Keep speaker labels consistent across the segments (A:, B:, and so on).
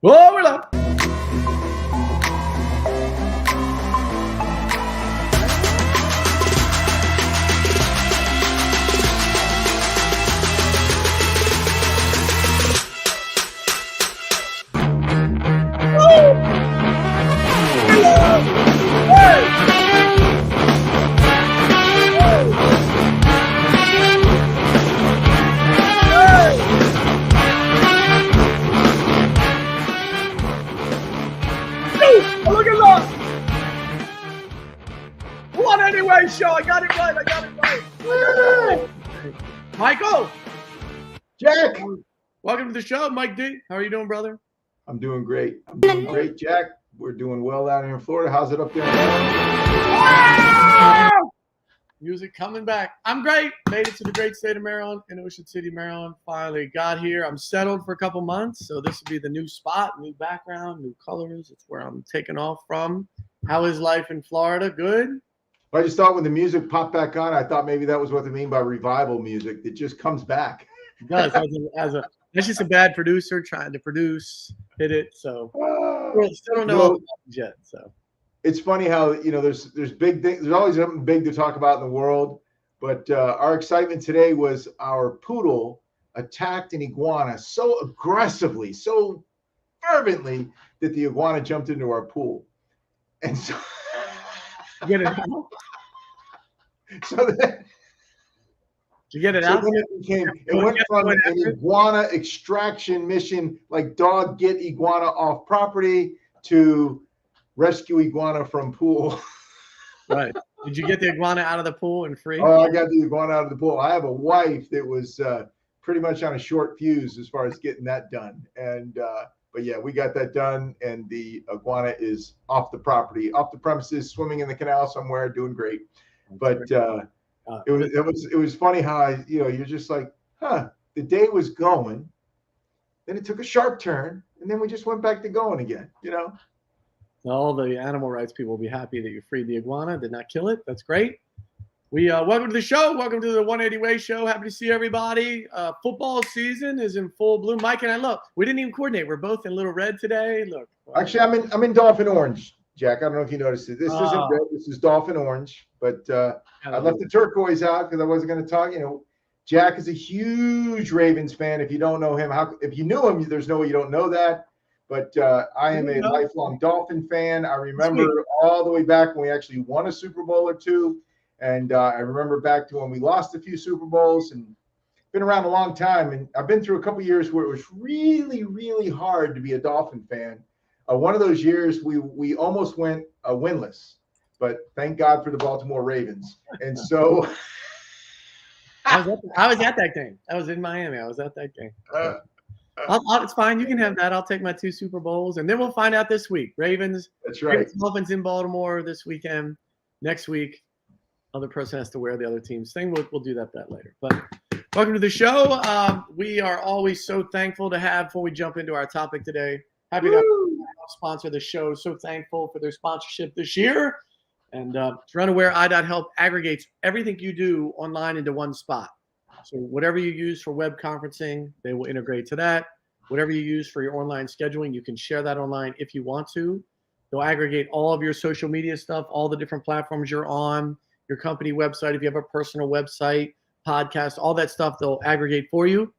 A: Oh, we're up. Look at that! What anyway, show? I got it right. Michael!
B: Jack!
A: Welcome to the show, Mike D. How are you doing, brother?
B: I'm doing great. Jack. We're doing well down here in Florida. How's it up there?
A: Music coming back. I'm great. Made it to the great state of Maryland, in Ocean City, Maryland. Finally got here. I'm settled for a couple months, so this will be the new spot, new background, new colors. It's where I'm taking off from. How is life in Florida? Good?
B: I just thought when the music popped back on, I thought maybe that was what they mean by revival music. It just comes back.
A: It does. That's just a bad producer trying to produce, hit it. So still don't know all the buttons yet. So
B: it's funny how there's big things. There's always something big to talk about in the world. But our excitement today was our poodle attacked an iguana so aggressively, so fervently that the iguana jumped into our pool. And so
A: get it out.
B: So that
A: you get it out.
B: It went from an iguana extraction mission, like dog get iguana off property, to rescue iguana from pool.
A: Right. Did you get the iguana out of the pool and free?
B: Oh, I got the iguana out of the pool. I have a wife that was pretty much on a short fuse as far as getting that done. And but yeah, we got that done, and the iguana is off the property, off the premises, swimming in the canal somewhere, doing great. But it was funny how you're just like, the day was going, then it took a sharp turn, and then we just went back to going again.
A: All the animal rights people will be happy that you freed the iguana, did not kill it. That's great. We welcome to the show. Welcome to the 180 Way Show. Happy to see everybody. Football season is in full bloom. Mike and I, look, we didn't even coordinate. We're both in little red today. Look.
B: Actually, I'm in dolphin orange, Jack. I don't know if you noticed it. This isn't red. This is dolphin orange. But I left the turquoise out because I wasn't going to talk. Jack is a huge Ravens fan. If you don't know him, if you knew him, there's no way you don't know that. But I am a lifelong Dolphin fan. I remember all the way back when we actually won a Super Bowl or two. And I remember back to when we lost a few Super Bowls, and been around a long time. And I've been through a couple years where it was really, really hard to be a Dolphin fan. One of those years, we almost went winless. But thank God for the Baltimore Ravens. And so
A: I was at that game. I was in Miami. I was at that game. It's fine. You can have that. I'll take my 2 Super Bowls, and then we'll find out this week. Ravens.
B: That's right.
A: Dolphins in Baltimore this weekend. Next week, other person has to wear the other team's thing. We'll do that later. But welcome to the show. We are always so thankful to have, before we jump into our topic today, happy to sponsor the show. So thankful for their sponsorship this year. And if you're unaware, i.help aggregates everything you do online into one spot. So whatever you use for web conferencing, they will integrate to that. Whatever you use for your online scheduling, you can share that online if you want to. They'll aggregate all of your social media stuff, all the different platforms you're on, your company website, if you have a personal website, podcast, all that stuff, they'll aggregate for you.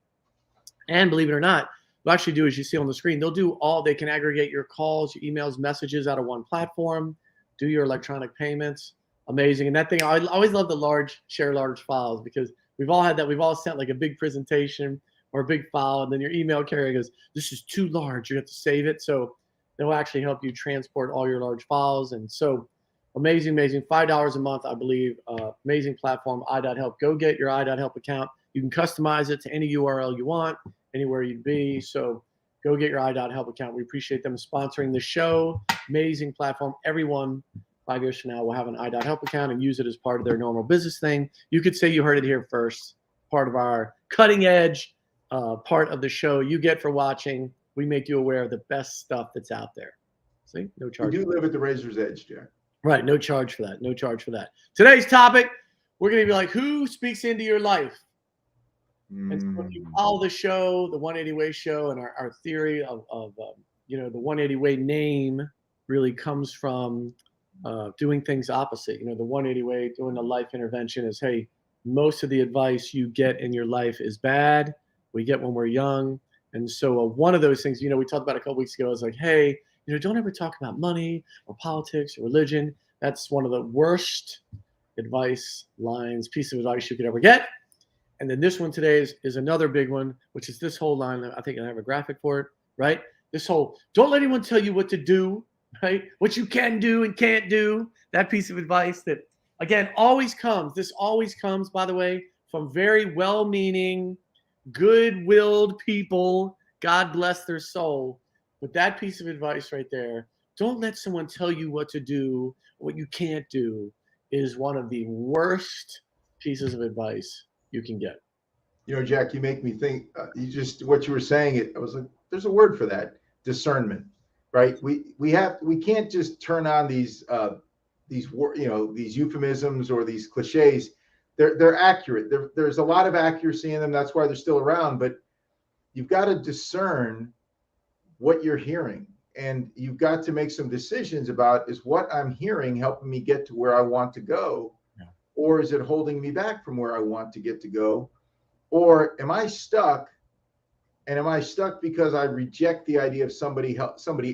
A: And believe it or not, they'll actually do, as you see on the screen, they can aggregate your calls, your emails, messages out of one platform, do your electronic payments. Amazing. And that thing, I always love the share large files, because we've all had that. We've all sent like a big presentation or a big file, and then your email carrier goes, this is too large. You have to save it. So they'll actually help you transport all your large files. And so amazing. $5 a month, I believe. Amazing platform, i.help. Go get your i.help account. You can customize it to any URL you want, anywhere you'd be. So go get your i.help account. We appreciate them sponsoring the show. Amazing platform. Everyone 5 years from now will have an i.help account and use it as part of their normal business thing. You could say you heard it here first. Part of our cutting edge part of the show you get for watching. We make you aware of the best stuff that's out there. See, no charge.
B: We do live at the razor's edge, Jack.
A: Right, no charge for that. No charge for that. Today's topic, we're going to be like, who speaks into your life? And so if you follow the show, the 180 Way Show, and our theory of the 180 way name really comes from doing things opposite. The 180 way, doing a life intervention is, hey, most of the advice you get in your life is bad. We get when we're young. And so one of those things, we talked about a couple weeks ago is like, hey, don't ever talk about money or politics or religion. That's one of the worst piece of advice you could ever get. And then this one today is another big one, which is this whole line. I think I have a graphic for it, right? This whole, don't let anyone tell you what to do, right? What you can do and can't do. That piece of advice that, again, always comes, by the way, from very well-meaning, good-willed people. God bless their soul. But that piece of advice right there, don't let someone tell you what to do, what you can't do, is one of the worst pieces of advice you can get.
B: Jack, you make me think. What you were saying. I was like, there's a word for that: discernment, right? We can't just turn on these euphemisms or these cliches. They're accurate. There's a lot of accuracy in them. That's why they're still around. But you've got to discern what you're hearing, and you've got to make some decisions about, is what I'm hearing helping me get to where I want to go, or is it holding me back from where I want to get to go, or am I stuck? And am I stuck because I reject the idea of somebody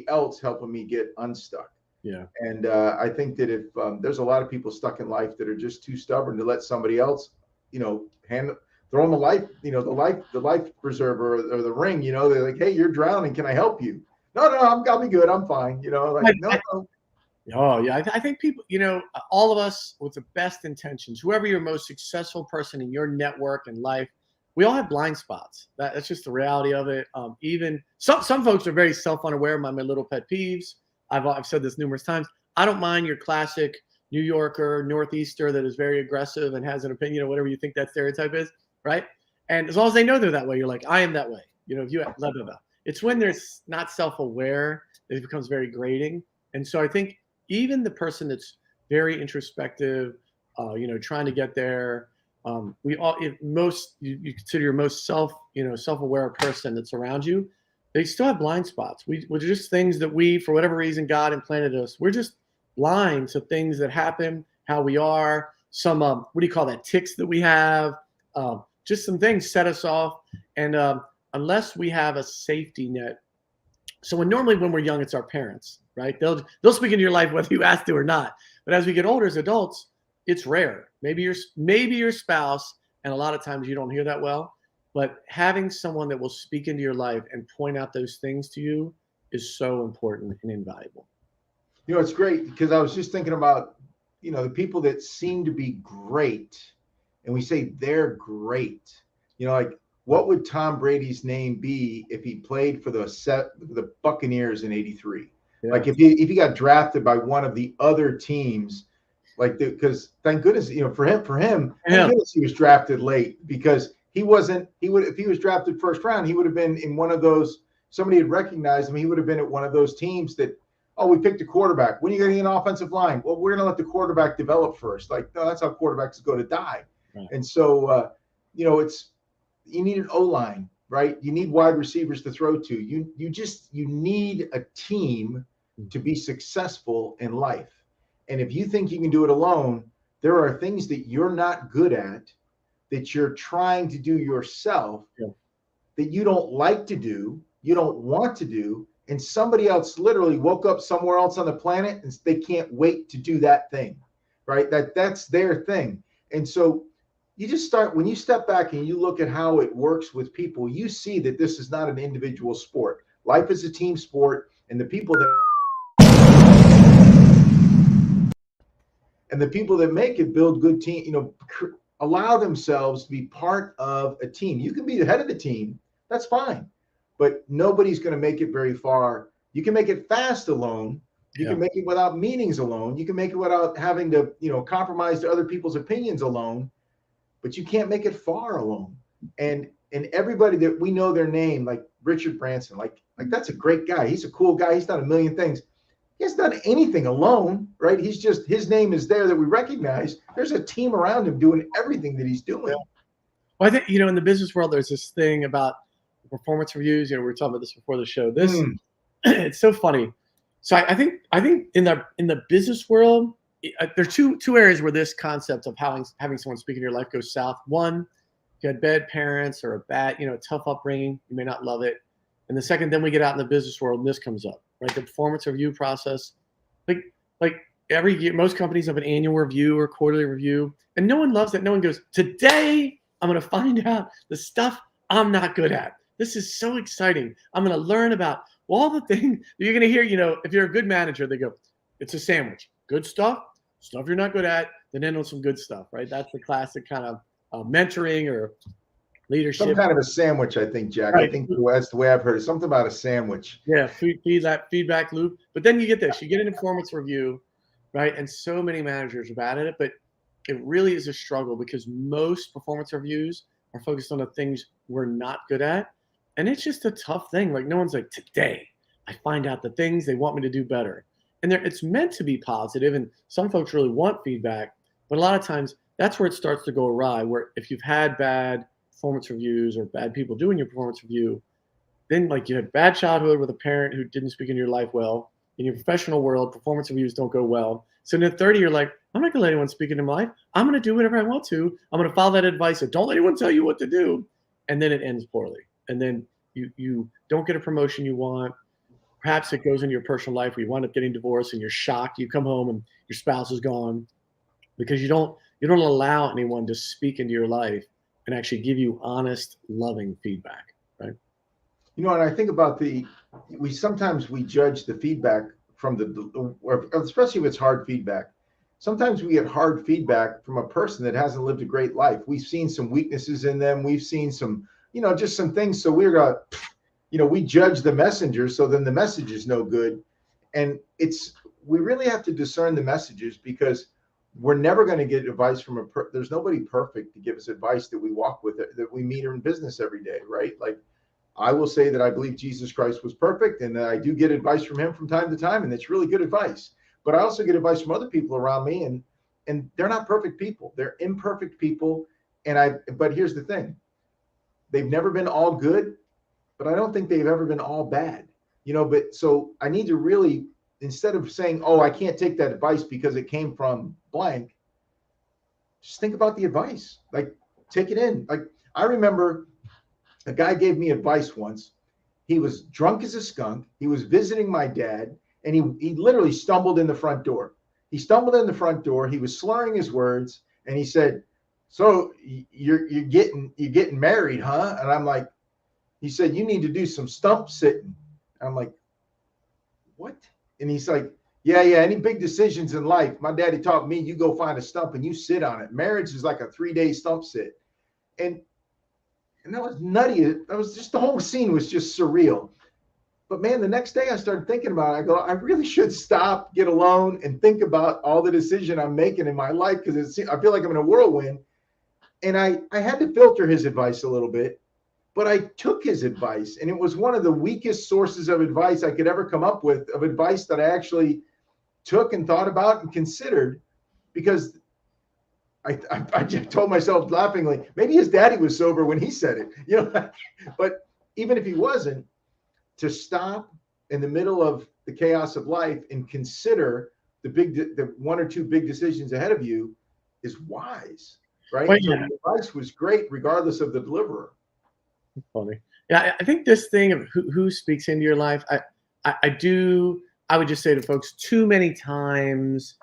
B: else helping me get unstuck?
A: Yeah.
B: And I think that if there's a lot of people stuck in life that are just too stubborn to let somebody else, throw them a life, the life preserver or the ring, they're like, hey, you're drowning. Can I help you? No, I'll be good. I'm fine. No.
A: Oh yeah. I think people, all of us with the best intentions, whoever your most successful person in your network and life, we all have blind spots. That's just the reality of it. Even some folks are very self-unaware. My little pet peeves. I've said this numerous times. I don't mind your classic New Yorker, Northeaster that is very aggressive and has an opinion or whatever you think that stereotype is, right? And as long as they know they're that way, you're like, I am that way. If you blah, blah, blah. It's when they're not self-aware that it becomes very grating. And so I think even the person that's very introspective, trying to get there, you consider your most self-aware person that's around you, they still have blind spots. We're just things that we, for whatever reason, God implanted us. We're just blind to things that happen, how we are, some, what do you call that, tics that we have, just some things set us off. And unless we have a safety net, normally when we're young, it's our parents, right? They'll speak into your life whether you ask to or not. But as we get older as adults, it's rare. Maybe your spouse, and a lot of times you don't hear that well, but having someone that will speak into your life and point out those things to you is so important and invaluable.
B: It's great because I was just thinking about, the people that seem to be great, and we say they're great. Like, what would Tom Brady's name be if he played for the Buccaneers in '83? Yeah. Like if he got drafted by one of the other teams, because thank goodness, for him, thank goodness he was drafted late, because if he was drafted first round, he would have been in one of those, somebody had recognized him. He would have been at one of those teams that, we picked a quarterback. When are you going to get an offensive line? Well, we're going to let the quarterback develop first. No, that's how quarterbacks go to die. Right. And so, you need an O-line, right? You need wide receivers to throw to. You need a team to be successful in life. And if you think you can do it alone, there are things that you're not good at, that you're trying to do yourself, that you don't like to do, you don't want to do, and somebody else literally woke up somewhere else on the planet and they can't wait to do that thing, right? That's their thing. And so you just when you step back and you look at how it works with people, you see that this is not an individual sport. Life is a team sport, and the people that make it build good team, allow themselves to be part of a team. You can be the head of the team, that's fine, but nobody's going to make it very far. You can make it fast alone. You can make it without meetings alone. You can make it without having to, compromise to other people's opinions alone, but you can't make it far alone. And everybody that we know their name, like Richard Branson, like that's a great guy. He's a cool guy. He's done a million things. He hasn't done anything alone, right? He's just, his name is there that we recognize. There's a team around him doing everything that he's doing.
A: Well, I think, in the business world, there's this thing about performance reviews. We were talking about this before the show. it's so funny. So I think in the business world, there are two areas where this concept of having someone speak in your life goes south. One, you had bad parents or a bad, tough upbringing. You may not love it. And the second, then we get out in the business world and this comes up, right? The performance review process. Like every year, most companies have an annual review or quarterly review, and no one loves that. No one goes, today I'm going to find out the stuff I'm not good at. This is so exciting. I'm going to learn about all the things you're going to hear. If you're a good manager, they go, it's a sandwich. Good stuff you're not good at, then end on some good stuff, right? That's the classic kind of mentoring or leadership.
B: Some kind of a sandwich, I think, Jack.
A: Right.
B: I think that's the way I've heard it. Something about a sandwich.
A: Yeah, feedback loop. But then you get this. You get an performance review, right? And so many managers are bad at it, but it really is a struggle because most performance reviews are focused on the things we're not good at. And it's just a tough thing. Like no one's like, today I find out the things they want me to do better. And it's meant to be positive, and some folks really want feedback, but a lot of times that's where it starts to go awry, where if you've had bad performance reviews or bad people doing your performance review, then like you had bad childhood with a parent who didn't speak in your life well. In your professional world, performance reviews don't go well. So in the 30, you're like, I'm not going to let anyone speak into my life. I'm going to do whatever I want to. I'm going to follow that advice. So don't let anyone tell you what to do. And then it ends poorly. And then you don't get a promotion you want. Perhaps it goes into your personal life where you wind up getting divorced and you're shocked. You come home and your spouse is gone because you don't allow anyone to speak into your life and actually give you honest, loving feedback, right?
B: And I think about sometimes we judge the feedback from especially if it's hard feedback. Sometimes we get hard feedback from a person that hasn't lived a great life. We've seen some weaknesses in them. We've seen some, just some things. So we're going to, we judge the messenger. So then the message is no good. And we really have to discern the messages because we're never going to get advice from there's nobody perfect to give us advice that we walk with, that we meet in business every day, right? Like I will say that I believe Jesus Christ was perfect and that I do get advice from him from time to time. And it's really good advice, but I also get advice from other people around me and they're not perfect people. They're imperfect people. But here's the thing. They've never been all good, but I don't think they've ever been all bad, but so I need to really, instead of saying, oh, I can't take that advice because it came from blank, just think about the advice, like take it in. Like I remember a guy gave me advice once. He was drunk as a skunk. He was visiting my dad and he literally stumbled in the front door. He stumbled in the front door. He was slurring his words and he said, so you're getting married, huh? And I'm like, he said, you need to do some stump sitting. I'm like, what? And he's like, yeah. Any big decisions in life, my daddy taught me, you go find a stump and you sit on it. Marriage is like a 3-day stump sit. And that was nutty. That was just, the whole scene was just surreal. But man, the next day I started thinking about it. I go, I really should stop, get alone and think about all the decision I'm making in my life. Cause I feel like I'm in a whirlwind. And I had to filter his advice a little bit. But I took his advice, and it was one of the weakest sources of advice I could ever come up with, of advice that I actually took and thought about and considered, because I just told myself laughingly, maybe his daddy was sober when he said it, but even if he wasn't, to stop in the middle of the chaos of life and consider the one or two big decisions ahead of you is wise, right?
A: Well,
B: so
A: yeah.
B: the advice was great regardless of the deliverer.
A: Funny. Yeah, I think this thing of who speaks into your life, I would just say to folks, too many times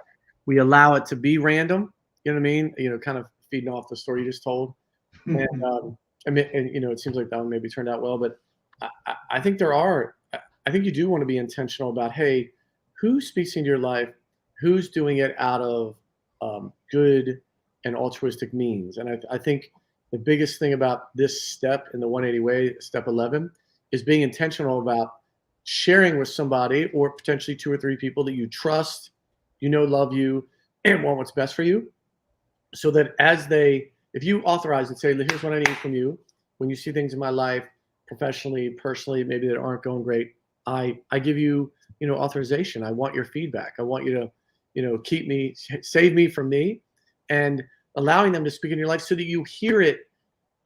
A: we allow it to be random. You know what I mean? Kind of feeding off the story you just told. And it seems like that one maybe turned out well, but I think I think you do want to be intentional about, hey, who speaks into your life? Who's doing it out of good and altruistic means? And I think the biggest thing about this step in the 180 way, step 11, is being intentional about sharing with somebody or potentially 2 or 3 people that you trust, love you, and want what's best for you. So that if you authorize and say, here's what I need from you, when you see things in my life, professionally, personally, maybe that aren't going great, I give you, authorization. I want your feedback. I want you to, keep me, save me from me, and allowing them to speak in your life so that you hear it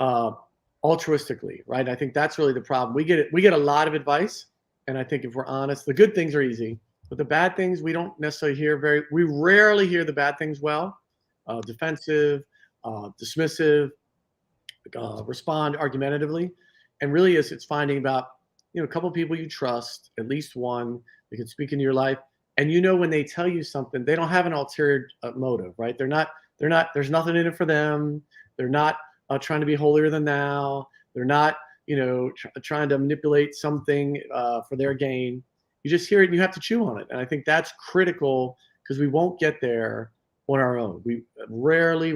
A: altruistically, right? I think that's really the problem. We get a lot of advice, And I think if we're honest, the good things are easy, but the bad things we don't necessarily hear we rarely hear the bad things well. Defensive, dismissive, respond argumentatively. And really it's finding about, a couple of people you trust, at least one that can speak into your life. And when they tell you something, they don't have an ulterior motive, right? They're not, there's nothing in it for them. They're not trying to be holier than thou. They're not, trying to manipulate something for their gain. You just hear it and you have to chew on it. And I think that's critical because we won't get there on our own. We rarely,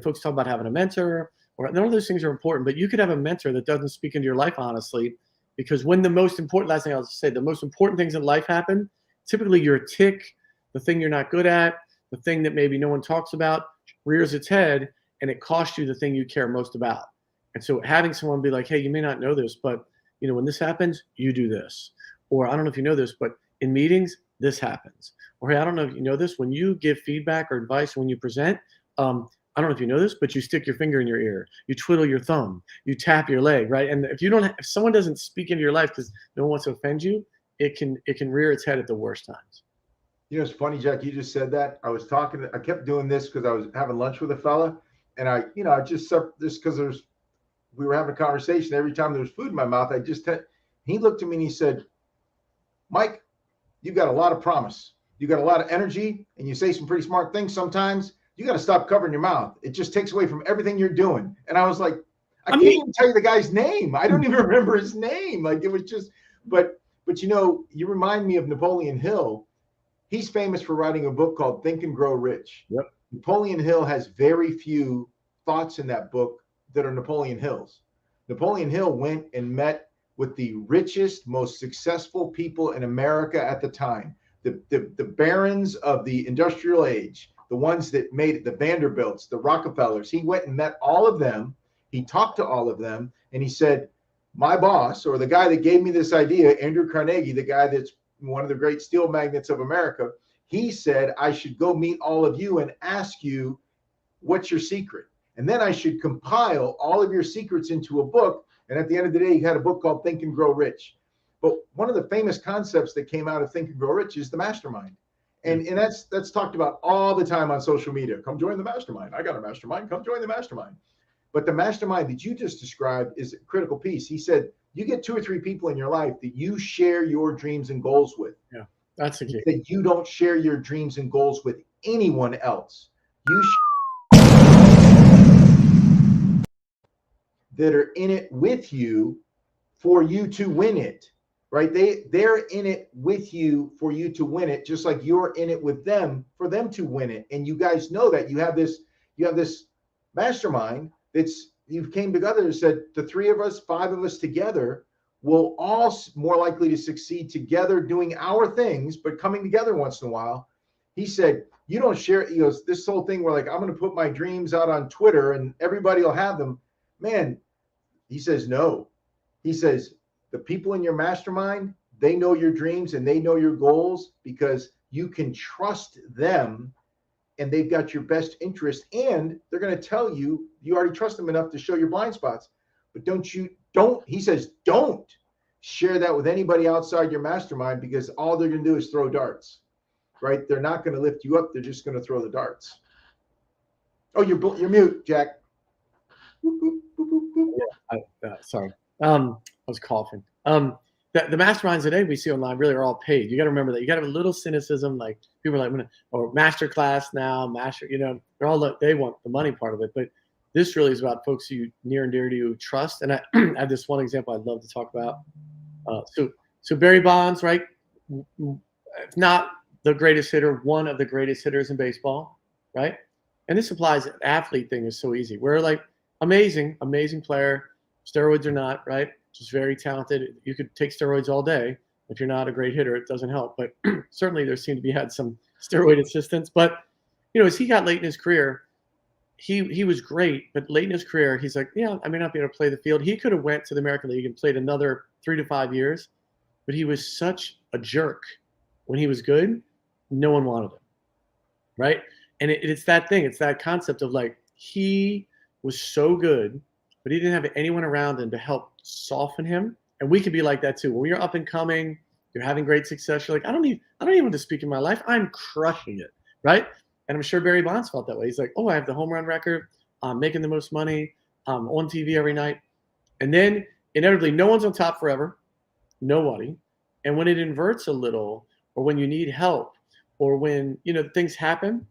A: folks talk about having a mentor, or none of those things are important, but you could have a mentor that doesn't speak into your life honestly, because when last thing I'll say, the most important things in life happen, typically your tick, the thing you're not good at, the thing that maybe no one talks about, rears its head, and it costs you the thing you care most about. And so having someone be like, hey, you may not know this, but when this happens, you do this. Or I don't know if you know this, but in meetings, this happens. Or hey, I don't know if you know this, when you give feedback or advice, when you present, I don't know if you know this, but you stick your finger in your ear, you twiddle your thumb, you tap your leg, right? And if someone doesn't speak into your life because no one wants to offend you, it can rear its head at the worst times.
B: It's funny, Jack, you just said that. I kept doing this because I was having lunch with a fella, and I just because we were having a conversation. Every time there was food in my mouth, he looked at me and he said, Mike, you got a lot of promise. You got a lot of energy, and you say some pretty smart things sometimes. You got to stop covering your mouth. It just takes away from everything you're doing. And I was like, I can't even tell you the guy's name. I don't even remember his name. Like, it was just, but you remind me of Napoleon Hill. He's famous for writing a book called Think and Grow Rich.
A: Yep.
B: Napoleon Hill has very few thoughts in that book that are Napoleon Hill's. Napoleon Hill went and met with the richest, most successful people in America at the time, the barons of the industrial age, the ones that made it, the Vanderbilts, the Rockefellers. He went and met all of them. He talked to all of them, and he said, my boss, or the guy that gave me this idea, Andrew Carnegie, the guy that's one of the great steel magnates of America, he said I should go meet all of you and ask you, what's your secret? And then I should compile all of your secrets into a book. And at the end of the day, he had a book called Think and Grow Rich. But one of the famous concepts that came out of Think and Grow Rich is the mastermind. And that's talked about all the time on social media. Come join the mastermind. I got a mastermind. Come join the mastermind. But the mastermind that you just described is a critical piece. He said, you get 2 or 3 people in your life that you share your dreams and goals with.
A: Yeah, that's the key.
B: That you don't share your dreams and goals with anyone else. That are in it with you for you to win it. Right? They're in it with you for you to win it, just like you're in it with them for them to win it. And you guys know that you have this mastermind you came together and said, the 3 of us, 5 of us together will all more likely to succeed together doing our things, but coming together once in a while. He said, you don't share, this whole thing where like, I'm going to put my dreams out on Twitter and everybody will have them. Man, he says, no. He says, the people in your mastermind, they know your dreams and they know your goals because you can trust them and they've got your best interest and they're going to tell you, you already trust them enough to show your blind spots. But he says, don't share that with anybody outside your mastermind because all they're going to do is throw darts, right? They're not going to lift you up. They're just going to throw the darts. Oh, you're mute, Jack.
A: Yeah, sorry. I was coughing. The masterminds today we see online really are all paid. You got to remember that. You got to have a little cynicism. Like people are like, or master class now, they're all, they want the money part of it. But this really is about folks who near and dear to you trust. And I have this one example I'd love to talk about. So Barry Bonds, right? If not the greatest hitter, one of the greatest hitters in baseball, right? And this applies, athlete thing is so easy. We're like amazing player, steroids or not, right? Just very talented. You could take steroids all day. If you're not a great hitter, it doesn't help. But certainly there seemed to be had some steroid assistance. But, as he got late in his career, he was great. But late in his career, he's like, yeah, I may not be able to play the field. He could have went to the American League and played another 3 to 5 years. But he was such a jerk. When he was good, no one wanted him, right? And it's that thing. It's that concept of like, he was so good, but he didn't have anyone around him to help soften him And we can be like that too. When you're up and coming, you're having great success. You're like, I don't even want to speak in my life. I'm crushing it, right? And I'm sure Barry Bonds felt that way. He's like, oh, I have the home run record. I'm making the most money. I'm on TV every night. And then inevitably, no one's on top forever. Nobody. And when it inverts a little, or when you need help, or when things happen,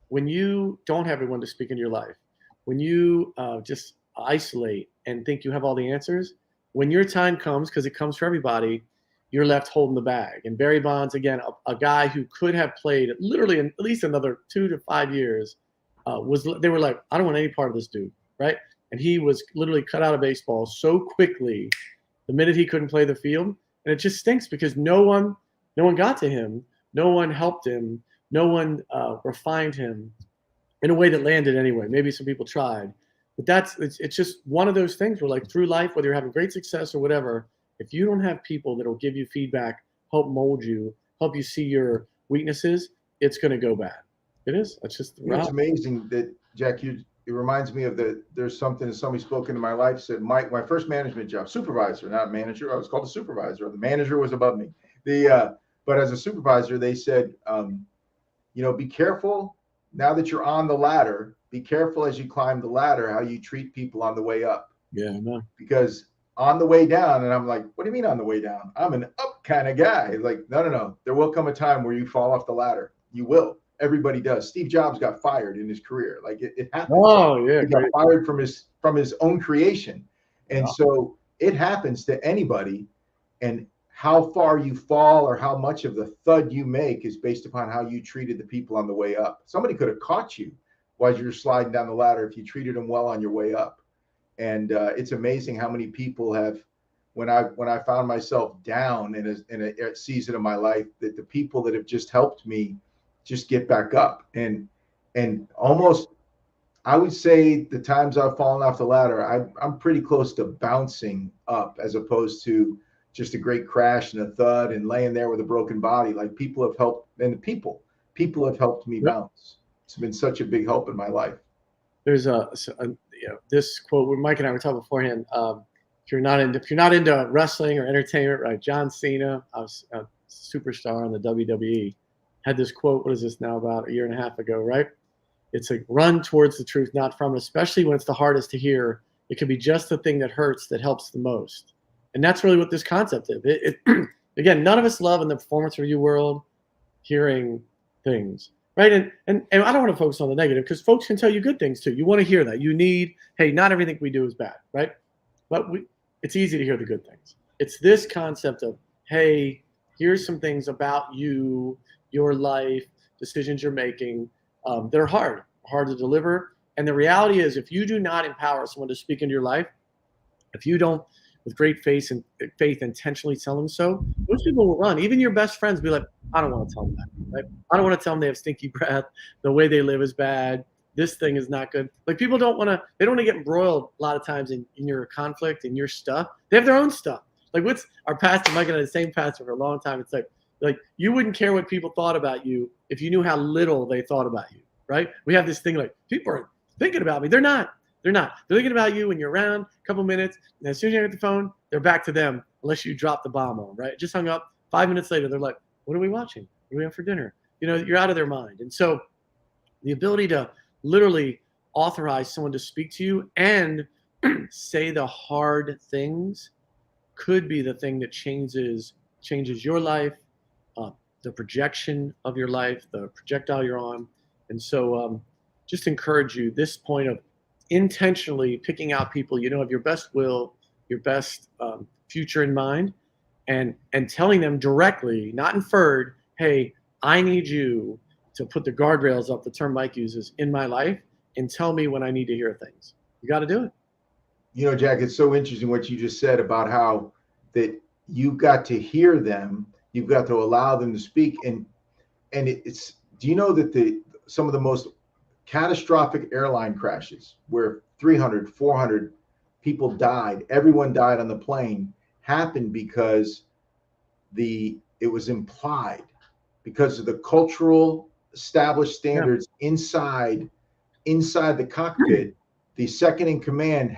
A: when you don't have everyone to speak in your life, when you just isolate and think you have all the answers, when your time comes, because it comes for everybody, you're left holding the bag. And Barry Bonds, again, a guy who could have played literally at least another 2 to 5 years, they were like, I don't want any part of this dude, right? And he was literally cut out of baseball so quickly the minute he couldn't play the field. And it just stinks because no one got to him. No one helped him. No one refined him in a way that landed anyway. Maybe some people tried. But it's just one of those things where, like, through life, whether you're having great success or whatever, if you don't have people that will give you feedback, help mold you, help you see your weaknesses, it's going to go bad. It is. That's just the route.
B: It's amazing that, Jack, it reminds me of there's something that somebody spoke into my life, said, my first management job, supervisor, not manager. I was called a supervisor. The manager was above me. But as a supervisor, they said, be careful now that you're on the ladder. Be careful as you climb the ladder, how you treat people on the way up.
A: Yeah, I know.
B: Because on the way down, and I'm like, what do you mean on the way down? I'm an up kind of guy. Like, no. There will come a time where you fall off the ladder. You will. Everybody does. Steve Jobs got fired in his career. Like, it happened.
A: Oh, yeah.
B: He got fired from his own creation. And so it happens to anybody. And how far you fall or how much of the thud you make is based upon how you treated the people on the way up. Somebody could have caught you while you were sliding down the ladder if you treated them well on your way up. And it's amazing how many people have, when I found myself down in a season of my life, that the people that have just helped me just get back up. And almost, I would say the times I've fallen off the ladder, I'm pretty close to bouncing up, as opposed to just a great crash and a thud and laying there with a broken body. Like, people have helped, and people have helped me bounce. It's been such a big help in my life.
A: There's this quote where Mike and I were talking beforehand. If you're not into wrestling or entertainment, right? John Cena, a superstar in the WWE, had this quote. What is this now? About a year and a half ago, right? It's like, run towards the truth, not from it. Especially when it's the hardest to hear. It could be just the thing that hurts that helps the most. And that's really what this concept is. Again, none of us love in the performance review world hearing things, right? And I don't want to focus on the negative, because folks can tell you good things too. You want to hear that. You need, hey, not everything we do is bad, right? But it's easy to hear the good things. It's this concept of, hey, here's some things about you, your life, decisions you're making that are hard to deliver. And the reality is, if you do not empower someone to speak into your life, if you don't, with great faith intentionally tell them so, most people will run. Even your best friends will be like, I don't want to tell them that. Right? I don't want to tell them they have stinky breath. The way they live is bad. This thing is not good. Like, people don't want to get embroiled a lot of times in your conflict, in your stuff. They have their own stuff. Like, what's our pastor, Mike and I, the same pastor for a long time. It's like you wouldn't care what people thought about you if you knew how little they thought about you, right? We have this thing like, people are thinking about me. They're not. They're thinking about you when you're around a couple minutes, and as soon as you get the phone, they're back to them, unless you drop the bomb on them, right? Just hung up. 5 minutes later, they're like, what are we watching? What are we having for dinner? You're out of their mind. And so the ability to literally authorize someone to speak to you and say the hard things could be the thing that changes your life, the projection of your life, the projectile you're on. And so just encourage you, this point of intentionally picking out people have your best will, your best future in mind, and telling them directly, not inferred, hey, I need you to put the guardrails up, the term Mike uses, in my life, and tell me when I need to hear things. You got to do it.
B: Jack, it's so interesting what you just said about how that you've got to hear them, you've got to allow them to speak. And it's, do you know that some of the most catastrophic airline crashes where 300, 400 people died, everyone died on the plane, happened because it was implied, because of the cultural established standards inside the cockpit. The second in command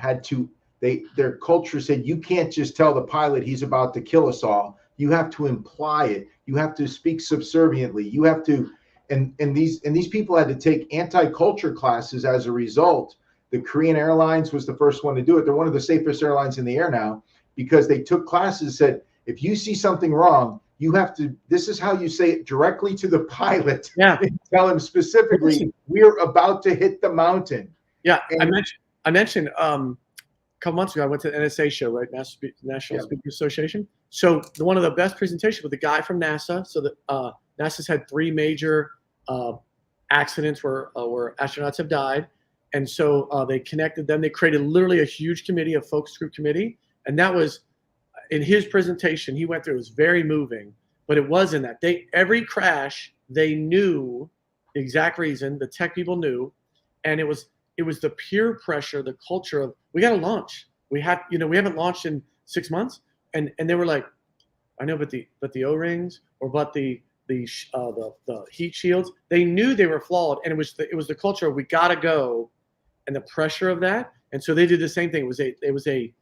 B: their culture said, you can't just tell the pilot he's about to kill us all. You have to imply it. You have to speak subserviently. You have to, and these people had to take anti-culture classes as a result. The Korean Airlines was the first one to do it. They're one of the safest airlines in the air now because they took classes and said, if you see something wrong, you have to, this is how you say it directly to the pilot.
A: Yeah.
B: Tell him specifically, we're about to hit the mountain.
A: Yeah. And I mentioned a couple months ago, I went to the NSA show, right? National Speakers Association. So one of the best presentations with the guy from NASA. So that NASA's had 3 major accidents where astronauts have died. And so they connected them. They created literally a huge committee, a focus group committee. And that was, in his presentation, he went through, it was very moving, but it was in that. Every crash, they knew the exact reason, the tech people knew, and it was the peer pressure, the culture of, we got to launch. We haven't launched in 6 months. And they were like, I know, but the O-rings but the heat shields, they knew they were flawed. And it was the culture of, we got to go, and the pressure of that. And so they did the same thing. It was a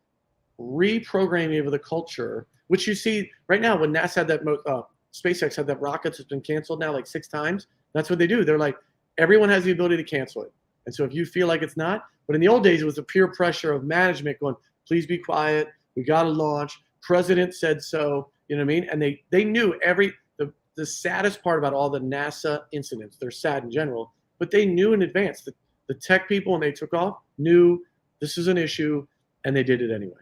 A: reprogramming of the culture, which you see right now when NASA had that, SpaceX had that rockets that's been canceled now like 6 times. That's what they do. They're like, everyone has the ability to cancel it. And so if you feel like it's not, but in the old days, it was the peer pressure of management going, please be quiet. We got to launch. President said so, you know what I mean? And they knew the saddest part about all the NASA incidents, they're sad in general, but they knew in advance that the tech people, when they took off, knew this is an issue, and they did it anyway.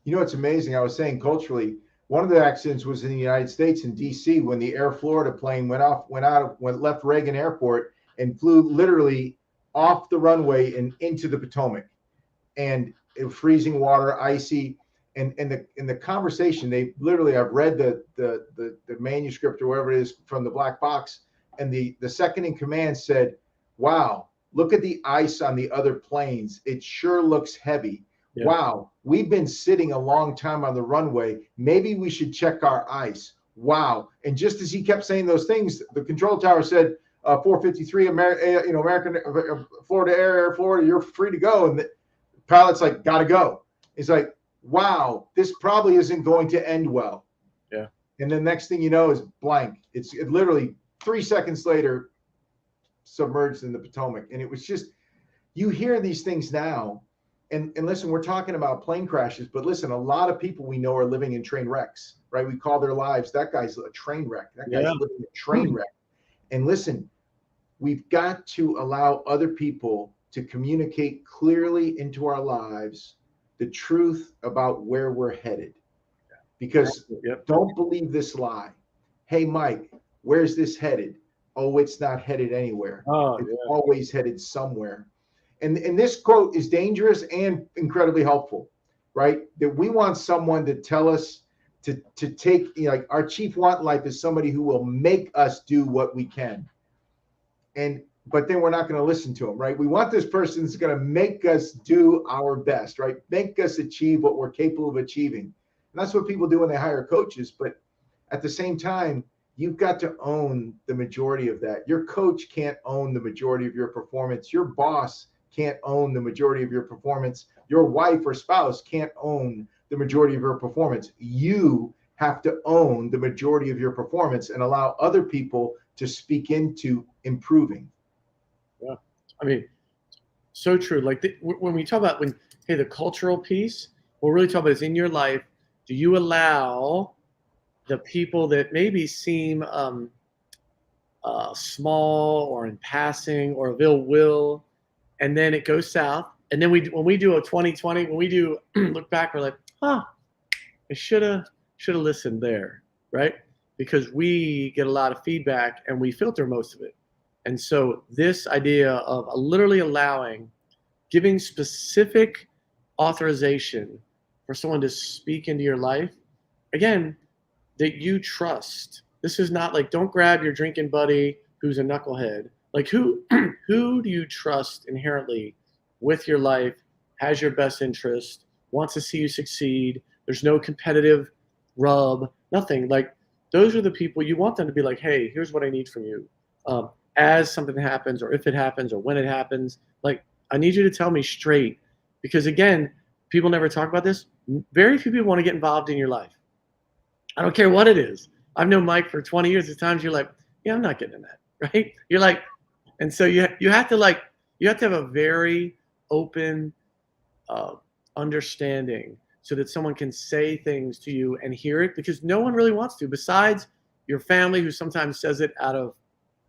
B: You know, it's amazing. I was saying culturally, one of the accidents was in the United States in DC when the Air Florida plane left Reagan Airport and flew literally off the runway and into the Potomac, and it was freezing water, icy. And in the conversation, they literally, I've read the manuscript or whatever it is from the black box, and the second in command said, wow, look at the ice on the other planes. It sure looks heavy. Yeah. Wow, we've been sitting a long time on the runway. Maybe we should check our ice. Wow. And just as he kept saying those things, the control tower said, 453 American Florida Air Florida, you're free to go. And the pilot's like, gotta go. He's like, wow, this probably isn't going to end well.
A: Yeah.
B: And the next thing you know is blank. It literally 3 seconds later submerged in the Potomac. And it was just, you hear these things now. And listen, we're talking about plane crashes, but listen, a lot of people we know are living in train wrecks, right? We call their lives, that guy's a train wreck. That guy's living a train wreck. And listen, we've got to allow other people to communicate clearly into our lives the truth about where we're headed. Because don't believe this lie. Hey, Mike, where's this headed? Oh, it's not headed anywhere. It's always headed somewhere. And this quote is dangerous and incredibly helpful, right? That we want someone to tell us to take, like our chief want in life is somebody who will make us do what we can. But then we're not going to listen to them, right? We want this person that's going to make us do our best, right? Make us achieve what we're capable of achieving. And that's what people do when they hire coaches. But at the same time, you've got to own the majority of that. Your coach can't own the majority of your performance. Your boss can't own the majority of your performance. Your wife or spouse can't own the majority of your performance. You have to own the majority of your performance and allow other people to speak into improving.
A: Yeah, I mean, so true. Like when we talk about the cultural piece, what we're really talking about is in your life, do you allow the people that maybe seem small or in passing or of ill will, and then it goes south, and then when we do a 2020, when we do look back, we're like, I should have listened there, right? Because we get a lot of feedback and we filter most of it. And so this idea of literally giving specific authorization for someone to speak into your life, again, that you trust. This is not like, don't grab your drinking buddy who's a knucklehead. Like who do you trust inherently with your life, has your best interest, wants to see you succeed? There's no competitive rub, nothing. Like those are the people you want them to be like, hey, here's what I need from you. As something happens, or if it happens, or when it happens, like I need you to tell me straight. Because again, people never talk about this. Very few people want to get involved in your life. I don't care what it is. I've known Mike for 20 years. There's times you're like, yeah, I'm not getting in that, right? You're like, and so you have to have a very open understanding so that someone can say things to you and hear it, because no one really wants to, besides your family, who sometimes says it out of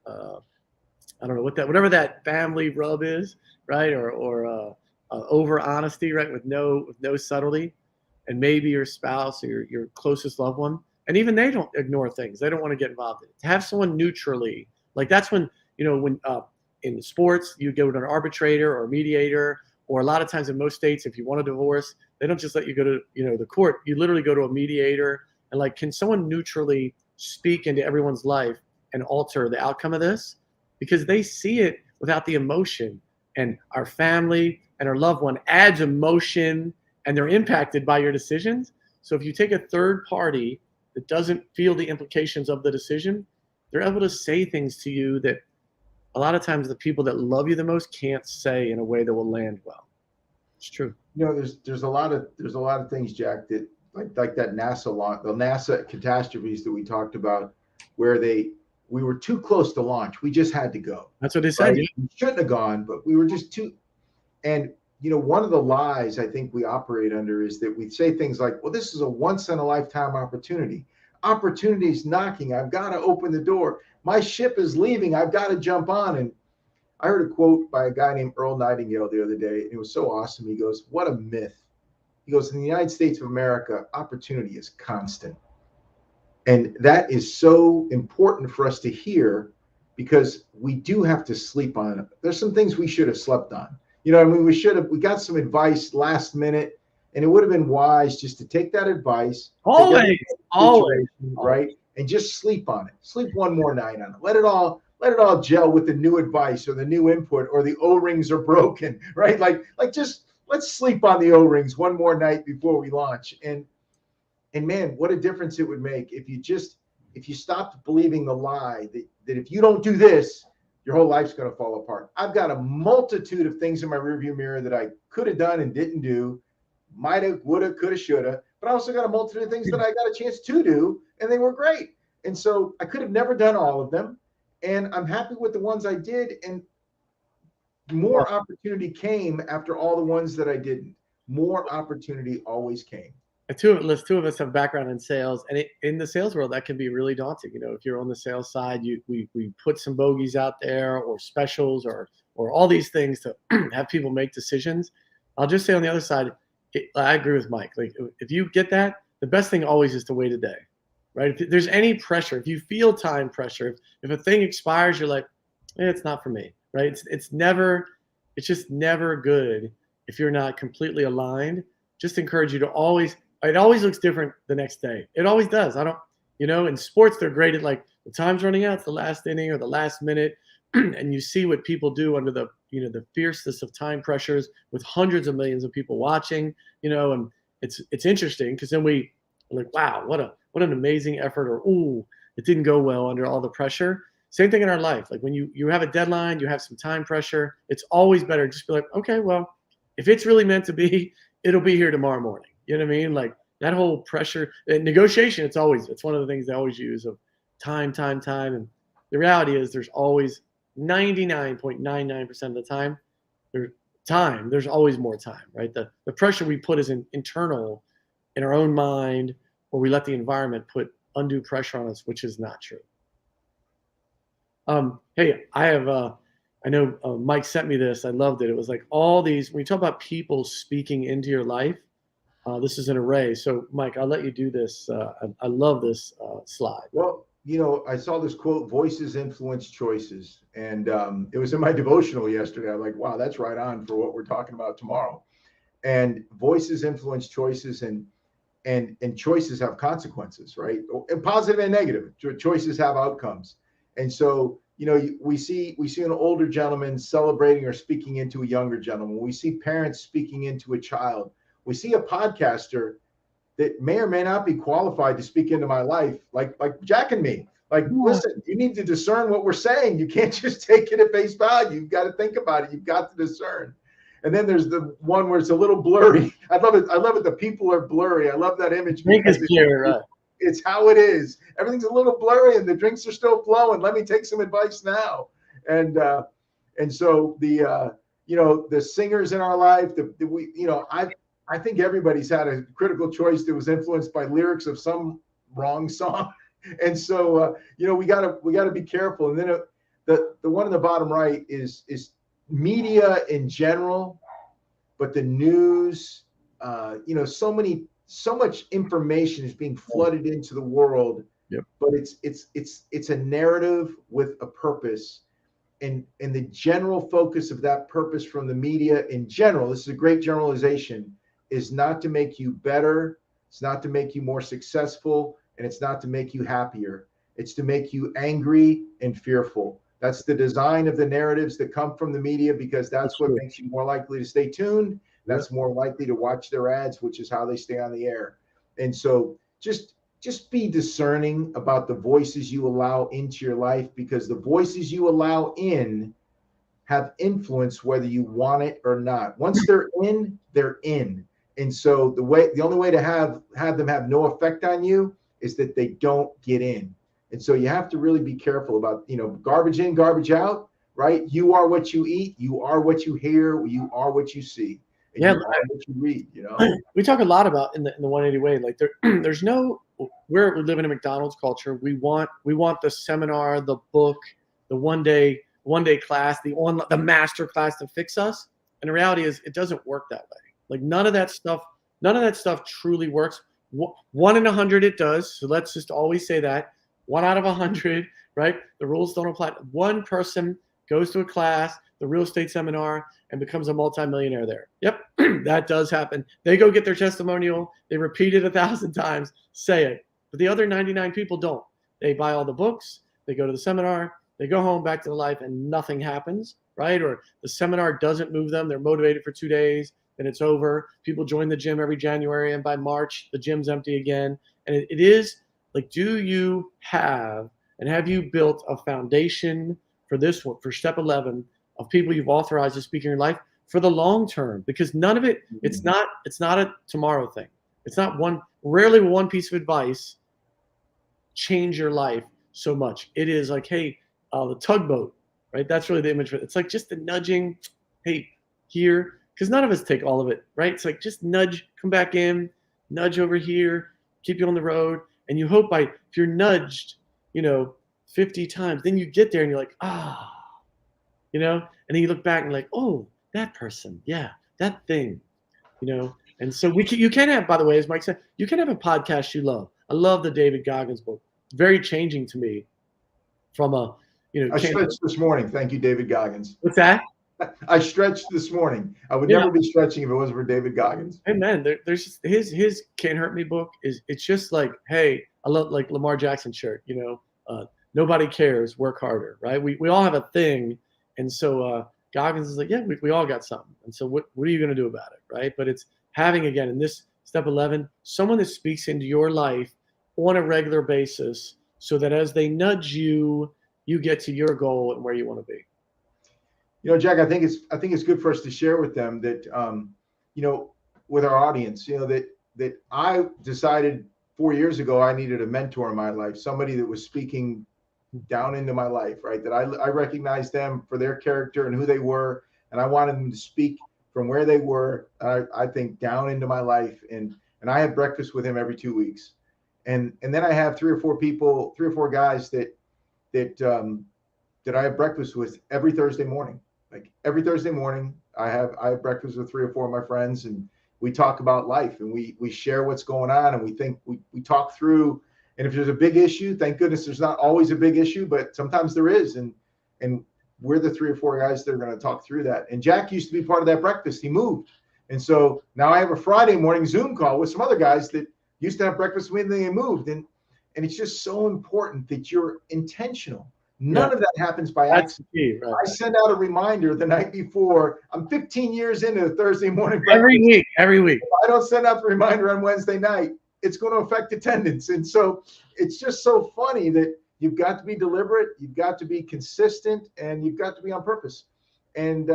A: I don't know whatever that family rub is, right? Or over honesty, right? With no subtlety, and maybe your spouse or your closest loved one, and even they don't ignore things. They don't want to get involved in it. To have someone neutrally, like that's when when in sports you go to an arbitrator or a mediator, or a lot of times in most states, if you want a divorce, they don't just let you go to the court. You literally go to a mediator, and like, can someone neutrally speak into everyone's life and alter the outcome of this? Because they see it without the emotion, and our family and our loved one adds emotion, and they're impacted by your decisions. So if you take a third party that doesn't feel the implications of the decision, they're able to say things to you that a lot of times the people that love you the most can't say in a way that will land well. It's true.
B: There's a lot of things, Jack, that like that the NASA catastrophes that we talked about, where we were too close to launch. We just had to go.
A: That's what they said.
B: Right?
A: Yeah.
B: We shouldn't have gone, but we were just too. And one of the lies I think we operate under is that we say things like, well, this is a once in a lifetime opportunity. Opportunity is knocking. I've got to open the door. My ship is leaving. I've got to jump on. And I heard a quote by a guy named Earl Nightingale the other day. And it was so awesome. He goes, what a myth. He goes, in the United States of America, opportunity is constant. And that is so important for us to hear, because we do have to sleep on it. There's some things we should have slept on. We got some advice last minute, and it would have been wise just to take that advice.
A: Always.
B: Right. And just sleep on it. Sleep one more night on it. Let it all gel with the new advice or the new input, or the O-rings are broken, right? Like just let's sleep on the O-rings one more night before we launch. And man, what a difference it would make if you stopped believing the lie that if you don't do this, your whole life's going to fall apart. I've got a multitude of things in my rearview mirror that I could have done and didn't do. Might have, would have, could have, should have. But I also got a multitude of things that I got a chance to do, and they were great. And so I could have never done all of them. And I'm happy with the ones I did. And more opportunity came after all the ones that I didn't. More opportunity always came.
A: Two of us have background in sales, and in the sales world, that can be really daunting. If you're on the sales side, we put some bogeys out there, or specials, or all these things to have people make decisions. I'll just say on the other side, I agree with Mike. Like, if you get that, the best thing always is to wait a day, right? If there's any pressure, if you feel time pressure, if a thing expires, you're like, it's not for me, right? It's just never good if you're not completely aligned. Just encourage you to always. It always looks different the next day. It always does. In sports, they're great at, like, the time's running out, it's the last inning or the last minute. And you see what people do under the fierceness of time pressures with hundreds of millions of people watching, and it's interesting, because then we're like, wow, what an amazing effort, or, ooh, it didn't go well under all the pressure. Same thing in our life. Like, when you have a deadline, you have some time pressure, it's always better just be like, okay, well, if it's really meant to be, it'll be here tomorrow morning. You know what I mean? Like, that whole pressure and negotiation, it's one of the things they always use, of time. And the reality is, there's always 99.99% of the time, there's always more time, right? The pressure we put is internal in our own mind, or we let the environment put undue pressure on us, which is not true. Hey, I know Mike sent me this. I loved it. It was like all these, when you talk about people speaking into your life, this is an array. So, Mike, I'll let you do this. I love this slide.
B: Well, I saw this quote, voices influence choices. And it was in my devotional yesterday. I'm like, wow, that's right on for what we're talking about tomorrow. And voices influence choices, and choices have consequences, right? And positive and negative. Choices have outcomes. And so, we see an older gentleman celebrating or speaking into a younger gentleman. We see parents speaking into a child. We see a podcaster that may or may not be qualified to speak into my life, like Jack and me. Like, listen, you need to discern what we're saying. You can't just take it at face value. You've got to think about it. You've got to discern. And then there's the one where it's a little blurry. I love it. I love it. The people are blurry. I love that image.
A: Drink is clear, right?
B: It's how it is. Everything's a little blurry and the drinks are still flowing. Let me take some advice now. And so the the singers in our life, I think everybody's had a critical choice that was influenced by lyrics of some wrong song. And so we gotta be careful. And then the one in the bottom right is media in general, but the news, so much information is being flooded into the world.
A: Yep.
B: But it's a narrative with a purpose, and the general focus of that purpose from the media in general, this is a great generalization, is not to make you better, it's not to make you more successful, and it's not to make you happier. It's to make you angry and fearful. That's the design of the narratives that come from the media, because that's what makes you more likely to stay tuned. That's more likely to watch their ads, which is how they stay on the air. And so just be discerning about the voices you allow into your life, because the voices you allow in have influence whether you want it or not. Once they're in, they're in. And so the only way to have them have no effect on you is that they don't get in. And so you have to really be careful about, garbage in, garbage out, right? You are what you eat, you are what you hear, you are what you see. And you are what you read,
A: We talk a lot about in the 180 way, like there's no, we live in a McDonald's culture. We want the seminar, the book, the one day class, the master class to fix us. And the reality is it doesn't work that way. Like none of that stuff truly works. 1 in 100 it does. So let's just always say that. 1 out of 100, right? The rules don't apply. One person goes to a class, the real estate seminar, and becomes a multimillionaire there. Yep, that does happen. They go get their testimonial. They repeat it 1,000 times, say it. But the other 99 people don't. They buy all the books. They go to the seminar. They go home, back to their life, and nothing happens, right? Or the seminar doesn't move them. They're motivated for 2 days, then it's over. People join the gym every January, and by March, the gym's empty again. And it is like, do you have you built a foundation for this one, for step 11, of people you've authorized to speak in your life for the long term? Because none of it, it's not a tomorrow thing. It's not rarely one piece of advice change your life so much. It is like, hey, the tugboat, right? That's really the image for it. It's like just the nudging, hey, here, because none of us take all of it, right? It's like just nudge, come back in, nudge over here, keep you on the road. And you hope if you're nudged, 50 times, then you get there and you're like, and then you look back and like, oh, that person, yeah, that thing, And so you can have, by the way, as Mike said, you can have a podcast you love. I love the David Goggins book. Very changing to me from I
B: stretched this morning. Thank you, David Goggins.
A: What's that?
B: I stretched this morning. I would never be stretching if it wasn't for David Goggins.
A: Hey man, there's just, his Can't Hurt Me book it's just like, hey, I love like Lamar Jackson shirt, nobody cares, work harder, right? We all have a thing. And so Goggins is like, yeah, we all got something. And so what are you going to do about it, right? But it's having, again, in this step 11, someone that speaks into your life on a regular basis so that as they nudge you, you get to your goal and where you want to be.
B: Jack, I think it's good for us to share with them that, with our audience, that I decided 4 years ago I needed a mentor in my life, somebody that was speaking down into my life, right? That I recognized them for their character and who they were, and I wanted them to speak from where they were, I think, down into my life. And I have breakfast with him every 2 weeks. And then I have 3 or 4 guys that I have breakfast with every Thursday morning. Like every Thursday morning, I have breakfast with 3 or 4 of my friends, and we talk about life, and we share what's going on, and we talk through. And if there's a big issue, thank goodness there's not always a big issue, but sometimes there is. And we're the 3 or 4 guys that are going to talk through that. And Jack used to be part of that breakfast. He moved. And so now I have a Friday morning Zoom call with some other guys that used to have breakfast with me and they moved. And it's just so important that you're intentional. None of that happens by accident. Key, right? I send out a reminder the night before. I'm 15 years into the Thursday morning breakfast.
A: Every week.
B: If I don't send out the reminder on Wednesday night, it's going to affect attendance. And so it's just so funny that you've got to be deliberate, you've got to be consistent, and you've got to be on purpose. And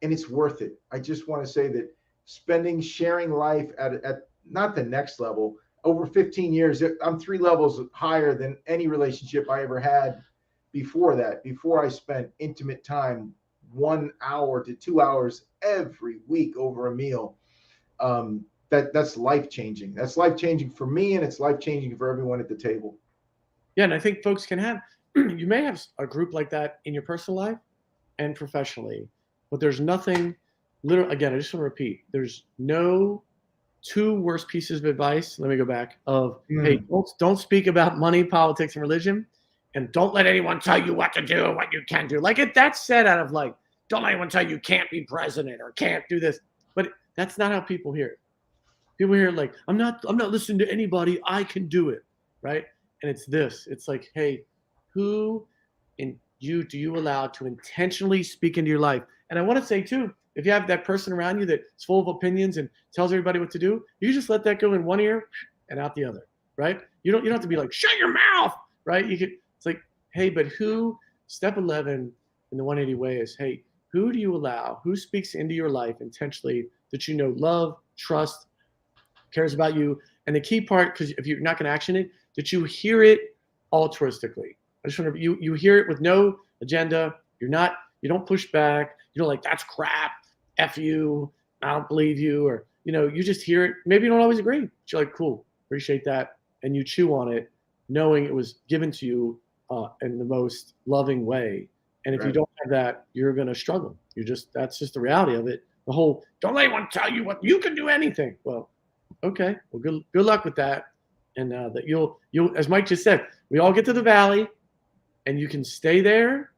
B: and it's worth it. I just want to say that sharing life at not the next level, over 15 years, I'm 3 levels higher than any relationship I ever had before that. Before I spent intimate time 1 hour to 2 hours every week over a meal. That's life changing. That's life changing for me, and it's life changing for everyone at the table.
A: Yeah, and I think folks can have. You may have a group like that in your personal life and professionally, but there's nothing. Literally, again, I just want to repeat: there's no 2 worst pieces of advice. Let me go back. Hey, don't speak about money, politics, and religion, and don't let anyone tell you what to do or what you can do. Like that's said out of like, don't let anyone tell you can't be president or can't do this. But that's not how people hear it. People hear like, I'm not listening to anybody. I can do it, right? And it's this. It's like, hey, who do you allow to intentionally speak into your life? And I want to say too, if you have that person around you that's full of opinions and tells everybody what to do, you just let that go in one ear and out the other, right? You don't have to be like, shut your mouth, right? It's like, hey, but step 11 in the 180 way is, hey, who do you allow? Who speaks into your life intentionally that you know love, trust, cares about you? And the key part, because if you're not going to action it, that you hear it altruistically. I just want to you hear it with no agenda. You don't push back. You don't like, that's crap. F you. I don't believe you. Or, you just hear it. Maybe you don't always agree. But you're like, cool, appreciate that. And you chew on it, knowing it was given to you in the most loving way. And if you don't have that, you're going to struggle. That's just the reality of it. The whole, don't let anyone tell you what you can do anything. Well, okay. Well, good luck with that. And that you'll, as Mike just said, we all get to the valley and you can stay there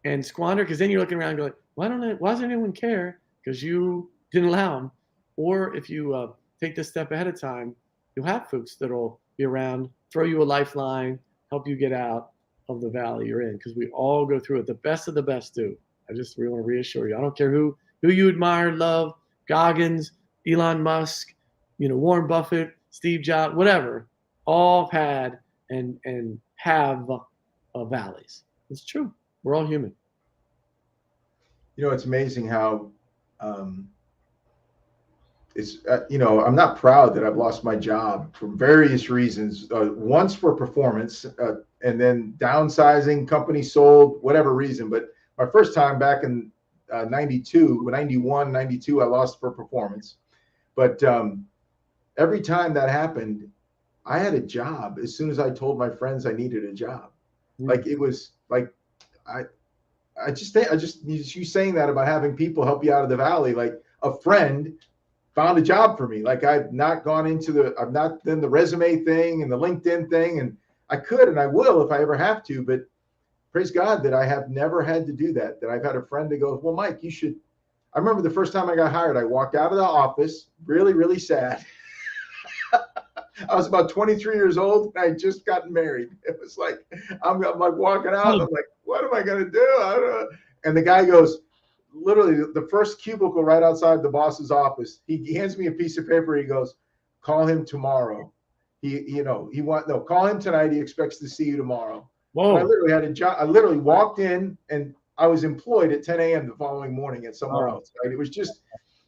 A: and squander, because then you're looking around and going, why does anyone care? Because you didn't allow them. Or if you take this step ahead of time, you'll have folks that'll be around, throw you a lifeline, help you get out of the valley you're in, because we all go through it. The best of the best do. I just really want to reassure you. I don't care who you admire, love, Goggins, Elon Musk, Warren Buffett, Steve Jobs, whatever, all had and have valleys. It's true. We're all human.
B: It's amazing how it's, I'm not proud that I've lost my job for various reasons. Once for performance, and then downsizing, company sold, whatever reason. But my first time back in 91, 92, I lost for performance. But every time that happened, I had a job as soon as I told my friends I needed a job. Like it was like, I just you saying that about having people help you out of the valley, like a friend found a job for me. Like I've not done the resume thing and the LinkedIn thing, and I could and I will if I ever have to, but praise God that I have never had to do that. That I've had a friend that goes, well, Mike, you should. I remember the first time I got hired, I walked out of the office really, really sad. I was about 23 years old and I had just gotten married. It was like, I'm like walking out. I'm like, what am I going to do? I don't know. And the guy goes, literally the first cubicle right outside the boss's office. He hands me a piece of paper. He goes, call him tomorrow. Call him tonight. He expects to see you tomorrow. Whoa. I literally had a job. I literally walked in and I was employed at 10 a.m. the following morning at somewhere else. Right? It was just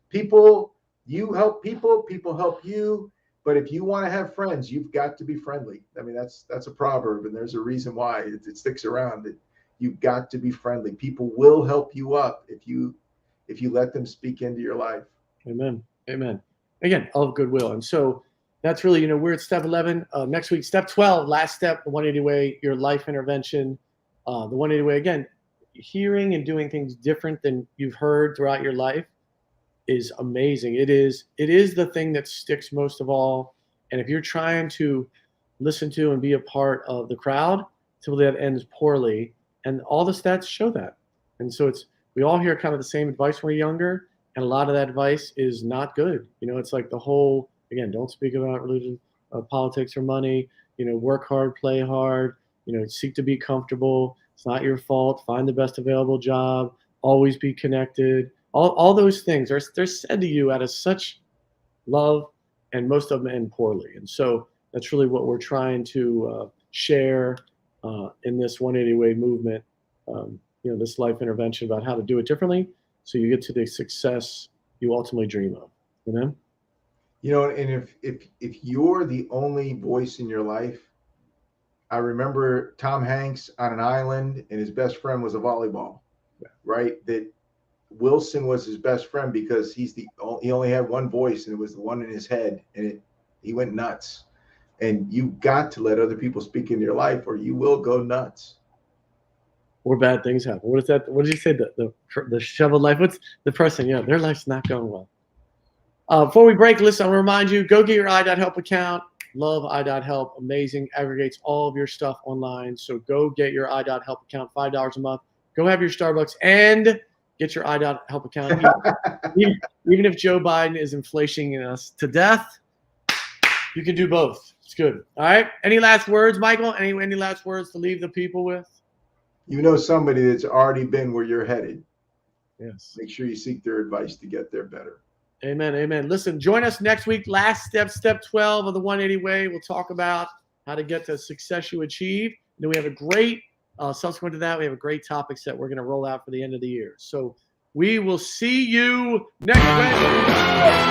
B: people, you help people, people help you. But if you want to have friends, you've got to be friendly. I mean, that's a proverb, and there's a reason why it sticks around. That you've got to be friendly. People will help you up if you let them speak into your life.
A: Amen. Amen. Again, of goodwill. And so that's really, we're at step 11. Next week, step 12, last step, the 180 way, your life intervention. The 180 way, again, hearing and doing things different than you've heard throughout your life is amazing. It is the thing that sticks most of all. And if you're trying to listen to and be a part of the crowd, typically that ends poorly. And all the stats show that. And so we all hear kind of the same advice when we're younger, and a lot of that advice is not good. It's like the whole, again, don't speak about religion, politics, or money. Work hard, play hard. Seek to be comfortable. It's not your fault. Find the best available job. Always be connected. All those things they're said to you out of such love, and most of them end poorly. And so that's really what we're trying to share in this 180 way movement. This life intervention about how to do it differently, so you get to the success you ultimately dream of. And
B: if you're the only voice in your life, I remember Tom Hanks on an island, and his best friend was a volleyball, right? That Wilson was his best friend because he only had one voice, and it was the one in his head, and he went nuts. And you got to let other people speak into your life, or you will go nuts.
A: Or bad things happen. What is that? What did you say? The shoveled life. What's the person? Yeah, their life's not going well. Before we break, listen, I want to remind you, go get your i.help account. Love i.help. Amazing. Aggregates all of your stuff online. So go get your i.help account, $5 a month. Go have your Starbucks and get your i.help account. Even if Joe Biden is inflating us to death, you can do both. It's good. All right. Any last words, Michael? Any last words to leave the people with?
B: You know somebody that's already been where you're headed.
A: Yes.
B: Make sure you seek their advice to get there better.
A: Amen. Amen. Listen, join us next week. Last step 12 of the 180 way. We'll talk about how to get the success you achieve. And then we have a great, subsequent to that, we have a great topic set we're going to roll out for the end of the year. So we will see you next Wednesday.